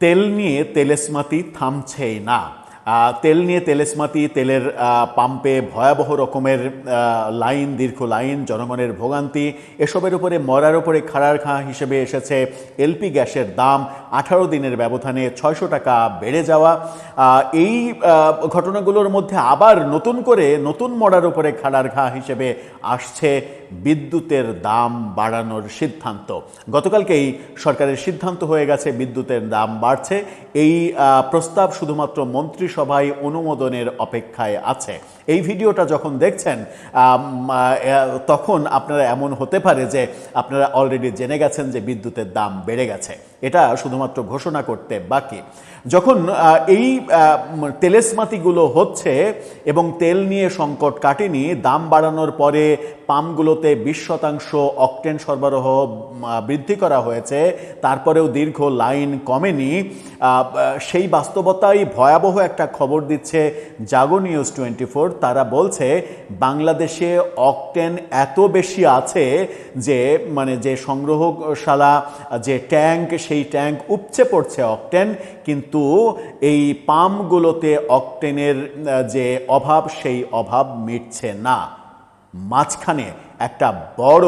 তেল নিয়ে তেলেস্মাতি থামছেই না। তেল নিয়ে তেলেস্মাতি, তেলের পাম্পে ভয়াবহ রকমের লাইন, দীর্ঘ লাইন, জনগণের ভোগান্তি, এসবের উপরে মরার উপরে খাড়ার ঘা হিসেবে এসেছে এলপি গ্যাসের দাম 18 দিনের ব্যবধানে 600 টাকা বেড়ে যাওয়া। এই ঘটনাগুলোর মধ্যে আবার নতুন করে নতুন মরার উপরে খাড়ার ঘা হিসেবে আসছে বিদ্যুতের দাম বাড়ানোর সিদ্ধান্ত। গতকালকেই সরকারের সিদ্ধান্ত হয়ে গেছে বিদ্যুতের দাম বাড়ছে। এই প্রস্তাব শুধুমাত্র মন্ত্রিসভায় অনুমোদনের অপেক্ষায় আছে। এই ভিডিওটা যখন দেখছেন তখন আপনারা এমন হতে পারে যে আপনারা অলরেডি জেনে গেছেন যে বিদ্যুতের দাম বেড়ে গেছে, এটা শুধুমাত্র ঘোষণা করতে বাকি। যখন এই তেলেস্মাতিগুলো হচ্ছে এবং তেল নিয়ে সংকট কাটেনি, দাম বাড়ানোর পরে পাম্পগুলোতে 20% অকটেন সরবরাহ বৃদ্ধি করা হয়েছে, তারপরেও দীর্ঘ লাইন কমেনি, সেই বাস্তবতায় ভয়াবহ একটা খবর দিচ্ছে জাগো নিউজ 24। তারা বলছে বাংলাদেশে অকটেন এত বেশি আছে যে যে সংগ্রহশালা, যে ট্যাঙ্ক, সেই ট্যাঙ্ক উপচে পড়ছে অকটেন, কিন্তু এই পাম্পগুলোতে অকটেনের যে অভাব, সেই অভাব মিটছে না। মাঝখানে একটা বড়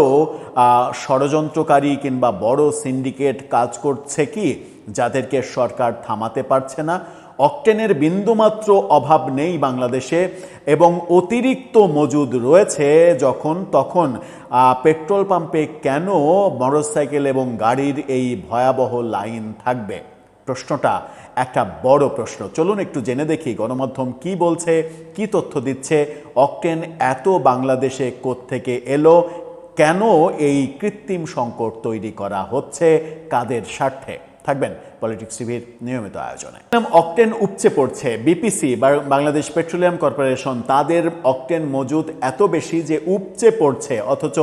ষড়যন্ত্রকারী কিংবা বড় সিন্ডিকেট কাজ করছে কি, যাদেরকে সরকার থামাতে পারছে না। অকটেনের বিন্দুমাত্র অভাব নেই বাংলাদেশে এবং অতিরিক্ত মজুদ রয়েছে। যখন তখন পেট্রোল পাম্পে কেন মোটরসাইকেল এবং গাড়ির এই ভয়াবহ লাইন থাকবে? প্রশ্নটা একটা বড় প্রশ্ন। চলুন একটু জেনে দেখি গণমাধ্যম কি বলছে, কি তথ্য দিচ্ছে। অকটেন এত বাংলাদেশে কোত্থেকে এলো, কেন এই কৃত্রিম সংকট তৈরি করা হচ্ছে, কাদের স্বার্থে? থাকবেন পলিটিক্স টিভির নিয়মিত আয়োজনে। অকটেন উপচে পড়ছে। বিপিসি, বাংলাদেশ পেট্রোলিয়াম কর্পোরেশন, তাদের অকটেন মজুদ এত বেশি যে উপচে পড়ছে, অথচ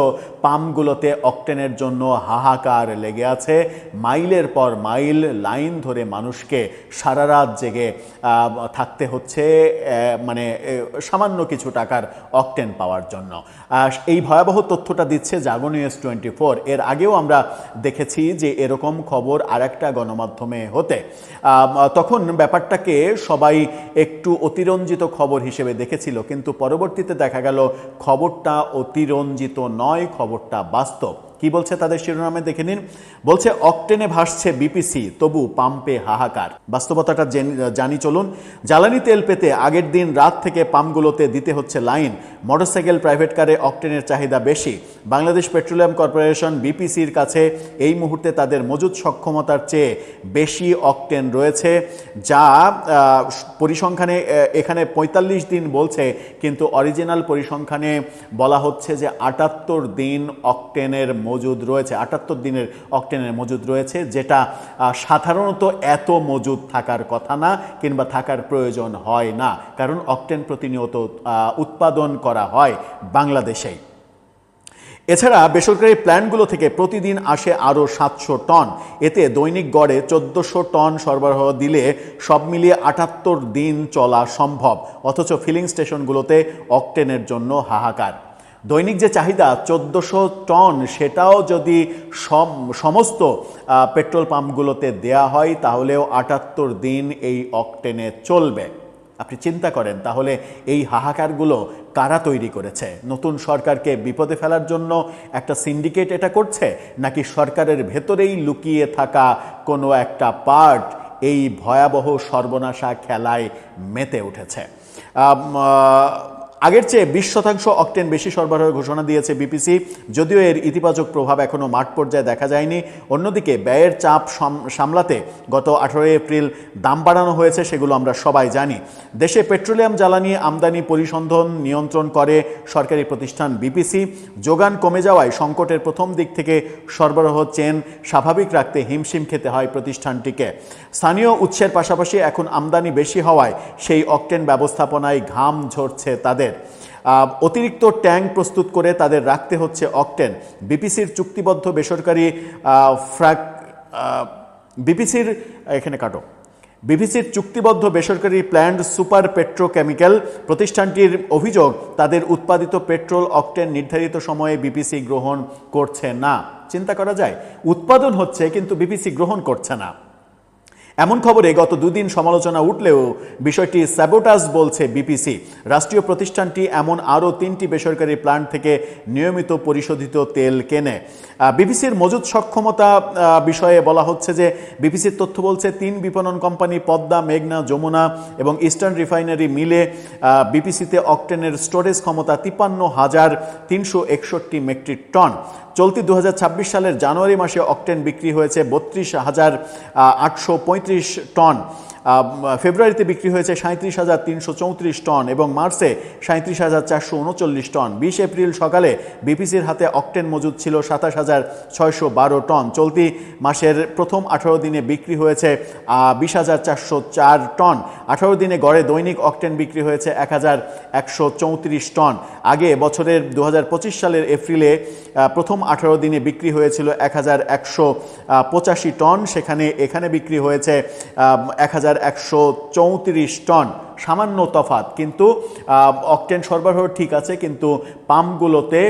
পাম্পগুলোতে অকটেনের জন্য হাহাকার লেগে আছে। মাইলের পর মাইল লাইন ধরে মানুষকে সারা রাত জেগে থাকতে হচ্ছে সামান্য কিছু টাকার অকটেন পাওয়ার জন্য। এই ভয়াবহ তথ্যটা দিচ্ছে জাগো নিউজ 24। এর আগেও আমরা দেখেছি যে এরকম খবর আরেকটা গণমাধ্যমে হতে, তখন ব্যাপারটাকে সবাই একটু অতিরঞ্জিত খবর হিসেবে দেখেছিল, কিন্তু পরবর্তীতে দেখা গেল খবরটা অতিরঞ্জিত নয়, খবরটা বাস্তব। কি বলছে তাদের শিরোনামে দেখে নিন। বলছে অকটেনে ভাসছে বিপিসি, তবু পাম্পে হাহাকার। বাস্তবতাটা জানি চলুন। জ্বালানি তেল পেতে আগের দিন রাত থেকে পাম্পগুলোতে দিতে হচ্ছে লাইন। মোটরসাইকেল, প্রাইভেট কারে অকটেনের চাহিদা বেশি। বাংলাদেশ পেট্রোলিয়াম কর্পোরেশন বিপিসির কাছে এই মুহূর্তে তাদের মজুদ সক্ষমতার চেয়ে বেশি অকটেন রয়েছে, যা পরিসংখ্যানে এখানে 45 দিন বলছে, কিন্তু অরিজিনাল পরিসংখ্যানে বলা হচ্ছে যে 78 দিন অকটেনের মজুদ রয়েছে। 78 দিনের অকটেনের মজুদ রয়েছে, যেটা সাধারণত এত মজুদ থাকার কথা না কিংবা থাকার প্রয়োজন হয় না, কারণ অকটেন প্রতিনিয়ত উৎপাদন করা হয় বাংলাদেশেই। এছাড়া বেসরকারি প্ল্যান্টগুলো থেকে প্রতিদিন আসে আরও 700 টন। এতে দৈনিক গড়ে 1400 টন সরবরাহ দিলে সব মিলিয়ে 78 দিন চলা সম্ভব, অথচ ফিলিং স্টেশনগুলোতে অকটেনের জন্য হাহাকার। দৈনিক যে চাহিদা 1400 টন, সেটাও যদি সমস্ত পেট্রোল পাম্পগুলোতে দেয়া হয়, তাহলেও 78 দিন এই অকটেনে চলবে। আপনি চিন্তা করেন তাহলে এই হাহাকারগুলো কারা তৈরি করেছে? নতুন সরকারকে বিপদে ফেলার জন্য একটা সিন্ডিকেট এটা করছে, নাকি সরকারের ভেতরেই লুকিয়ে থাকা কোনো একটা পার্ট এই ভয়াবহ সর্বনাশা খেলায় মেতে উঠেছে? আগের চেয়ে 20% অকটেন বেশি সরবরাহের ঘোষণা দিয়েছে বিপিসি, যদিও এর ইতিবাচক প্রভাব এখনও মাঠ পর্যায়ে দেখা যায়নি। অন্যদিকে ব্যয়ের চাপ সামলাতে গত 18 এপ্রিল দাম বাড়ানো হয়েছে, সেগুলো আমরা সবাই জানি। দেশে পেট্রোলিয়াম জ্বালানি আমদানি পরিশোধন নিয়ন্ত্রণ করে সরকারি প্রতিষ্ঠান বিপিসি। যোগান কমে যাওয়ায় সংকটের প্রথম দিক থেকে সরবরাহ চেন স্বাভাবিক রাখতে হিমশিম খেতে হয় প্রতিষ্ঠানটিকে। স্থানীয় উৎসের পাশাপাশি এখন আমদানি বেশি হওয়ায় সেই অকটেন ব্যবস্থাপনায় ঘাম ঝরছে তাদের। অতিরিক্ত ট্যাঙ্ক প্রস্তুত করে তাদের রাখতে হচ্ছে অকটেন। বিপিসির চুক্তিবদ্ধ বেসরকারি বিপিসির চুক্তিবদ্ধ বেসরকারি প্ল্যান্ট সুপার পেট্রোকেমিক্যাল প্রতিষ্ঠানটির অভিযোগ, তাদের উৎপাদিত পেট্রোল অকটেন নির্ধারিত সময়ে বিপিসি গ্রহণ করছে না। চিন্তা করা যায়, উৎপাদন হচ্ছে কিন্তু বিপিসি গ্রহণ করছে না। এমন খবরে গত দুদিন সমালোচনা উঠলেও বিষয়টি স্যাবোটাজ বলছে বিপিসি। রাষ্ট্রীয় প্রতিষ্ঠানটি এমন আরও 3টি বেসরকারি প্ল্যান্ট থেকে নিয়মিত পরিশোধিত তেল কেনে। বিপিসির মজুদ সক্ষমতা বিষয়ে বলা হচ্ছে যে বিপিসির তথ্য বলছে 3 বিপণন কোম্পানি পদ্মা, মেঘনা, যমুনা এবং ইস্টার্ন রিফাইনারি মিলে বিপিসিতে অকটেনের স্টোরেজ ক্ষমতা 53,361 মেট্রিক টন। চলতি 2026 সালের জানুয়ারি মাসে অকটেন বিক্রি হয়েছে 32,835 টন, ফেব্রুয়ারিতে বিক্রি হয়েছে 37,334 টন এবং মার্চে 37,439 টন। 20 এপ্রিল সকালে বিপিসির হাতে অকটেন মজুদ ছিল 27,612 টন। চলতি মাসের প্রথম 18 দিনে বিক্রি হয়েছে 20,404 টন। 18 দিনে গড়ে দৈনিক অকটেন বিক্রি হয়েছে 1,134 টন। আগে বছরের 2025 সালের এপ্রিলে প্রথম 18 দিনে বিক্রি হয়েছিল 1,185 টন, এখানে বিক্রি হয়েছে 1,134 টন। সামান্য তফাৎ, কিন্তু অকটেন সরবরাহ ঠিক আছে, কিন্তু পাম্পগুলোতে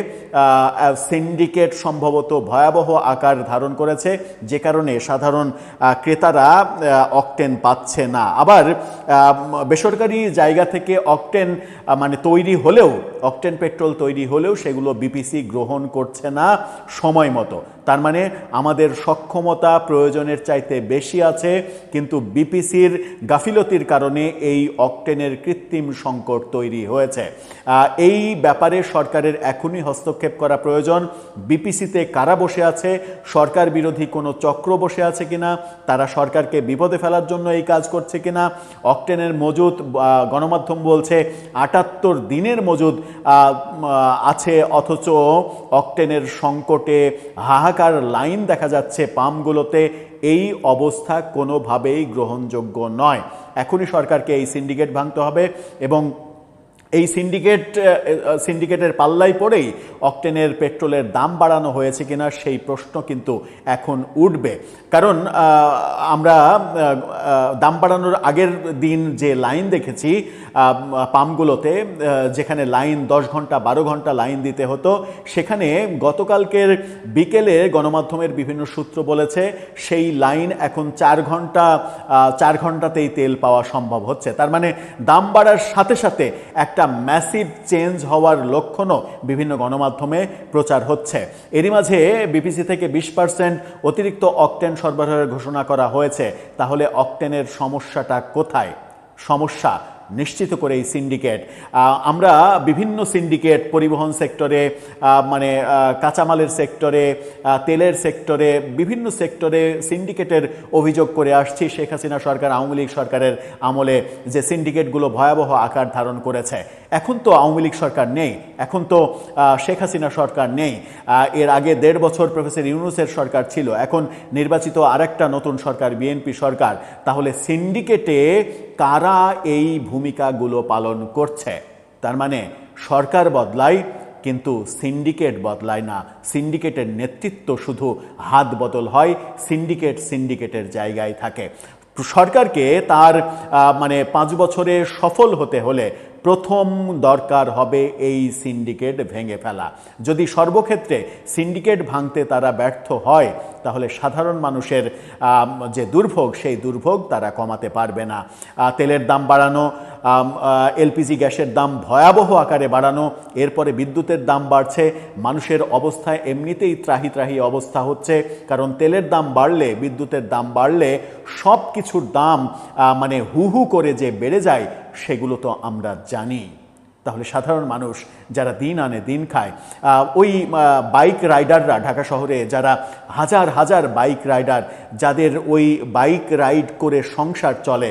সিন্ডিকেট সম্ভবত ভয়াবহ আকার ধারণ করেছে, যে কারণে সাধারণ ক্রেতারা অকটেন পাচ্ছে না। আবার বেসরকারি জায়গা থেকে অকটেন তৈরি হলেও, অকটেন পেট্রোল তৈরি হলেও সেগুলো বিপিসি গ্রহণ করছে না সময় মতো। তার মানে আমাদের সক্ষমতা প্রয়োজনের চাইতে বেশি আছে, কিন্তু বিপিসির গাফিলতির কারণে এই অকটেনের কৃত্রিম সংকট তৈরি হয়েছে। এই ব্যাপারে সরকারের এখনই হস্তক্ষেপ করা প্রয়োজন। বিপিসিতে কারা বসে আছে? সরকার বিরোধী কোনো চক্র বসে আছে কিনা? তারা সরকারকে বিপদে ফেলার জন্য এই কাজ করছে কিনা? অকটেনের মজুদ গণমাধ্যম বলছে 78 দিনের মজুদ আছে, অথচ অকটেনের সংকটে হাহাকার লাইন দেখা যাচ্ছে পাম্পগুলোতে। এই অবস্থা কোনোভাবেই গ্রহণযোগ্য নয়। এখনই সরকারকে এই সিন্ডিকেট ভাঙতে হবে এবং এই সিন্ডিকেটের পাল্লায় পড়েই অকটেনের পেট্রোলের দাম বাড়ানো হয়েছে কিনা সেই প্রশ্ন কিন্তু এখন উঠবে। কারণ আমরা দাম বাড়ানোর আগের দিন যে লাইন দেখেছি পাম্পগুলোতে, যেখানে লাইন 10 ঘন্টা 12 ঘন্টা লাইন দিতে হতো, সেখানে গতকালকের বিকেলে গণমাধ্যমের বিভিন্ন সূত্র বলেছে সেই লাইন এখন 4 ঘন্টাতেই তেল পাওয়া সম্ভব হচ্ছে। তার মানে দাম বাড়ার সাথে সাথে একটা ম্যাসিভ চেঞ্জ হওয়ার লক্ষণও বিভিন্ন গণমাধ্যমে প্রচার হচ্ছে। এরই মাঝে বিপিসি থেকে 20% অতিরিক্ত অকটেন সরবরাহের ঘোষণা করা হয়েছে। তাহলে অকটেনের সমস্যাটা কোথায়? সমস্যা নিশ্চিত করে এই সিন্ডিকেট। আমরা বিভিন্ন সিন্ডিকেট, পরিবহন সেক্টরে, কাঁচামালের সেক্টরে, তেলের সেক্টরে, বিভিন্ন সেক্টরে সিন্ডিকেটের অভিযোগ করে আসছি। শেখ হাসিনা সরকার, আওয়ামী লীগ সরকারের আমলে যে সিন্ডিকেটগুলো ভয়াবহ আকার ধারণ করেছে। এখন তো আওয়ামী লীগ সরকার নেই, এখন তো শেখ হাসিনা সরকার নেই। এর আগে 1.5 বছর প্রফেসর ইউনূসের সরকার ছিল, এখন নির্বাচিত আরেকটা নতুন সরকার, বিএনপি সরকার। তাহলে সিন্ডিকেটে কারা এই ভূমিকাগুলো পালন করছে? তার মানে সরকার বদলায় কিন্তু সিন্ডিকেট বদলায় না। সিন্ডিকেটের নেতৃত্ব শুধু হাত বদল হয়, সিন্ডিকেটের জায়গায় থাকে। সরকারকে তার 5 বছরে সফল হতে হলে প্রথম দরকার হবে এই সিন্ডিকেট ভেঙে ফেলা। যদি সর্বক্ষেত্রে সিন্ডিকেট ভাঙতে তারা ব্যর্থ হয়, তাহলে সাধারণ মানুষের যে দুর্ভোগ, সেই দুর্ভোগ তারা কমাতে পারবে না। তেলের দাম বাড়ানো, এলপিজি গ্যাসের দাম ভয়াবহ আকারে বাড়ানো, এরপরে বিদ্যুতের দাম বাড়ছে। মানুষের অবস্থা এমনিতেই ত্রাহি অবস্থা হচ্ছে, কারণ তেলের দাম বাড়লে, বিদ্যুতের দাম বাড়লে সব কিছুর দাম হু হু করে যে বেড়ে যায়, সেগুলো তো আমরা জানি। তাহলে সাধারণ মানুষ যারা দিন আনে দিন খায়, ওই বাইক রাইডাররা, ঢাকা শহরে যারা হাজার বাইক রাইডার, যাদের ওই বাইক রাইড করে সংসার চলে,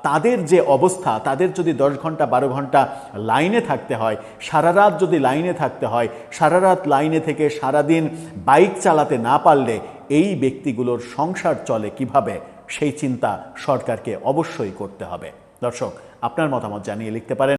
তাদের যে অবস্থা, তাদের যদি 10 ঘন্টা 12 ঘন্টা লাইনে থাকতে হয়, সারা রাত যদি লাইনে থাকতে হয়, সারা রাত লাইনে থেকে সারাদিন বাইক চালাতে না পারলে এই ব্যক্তিগুলোর সংসার চলে কিভাবে, সেই চিন্তা সরকারকে অবশ্যই করতে হবে। দর্শক, আপনার মতামত জানিয়ে লিখতে পারেন।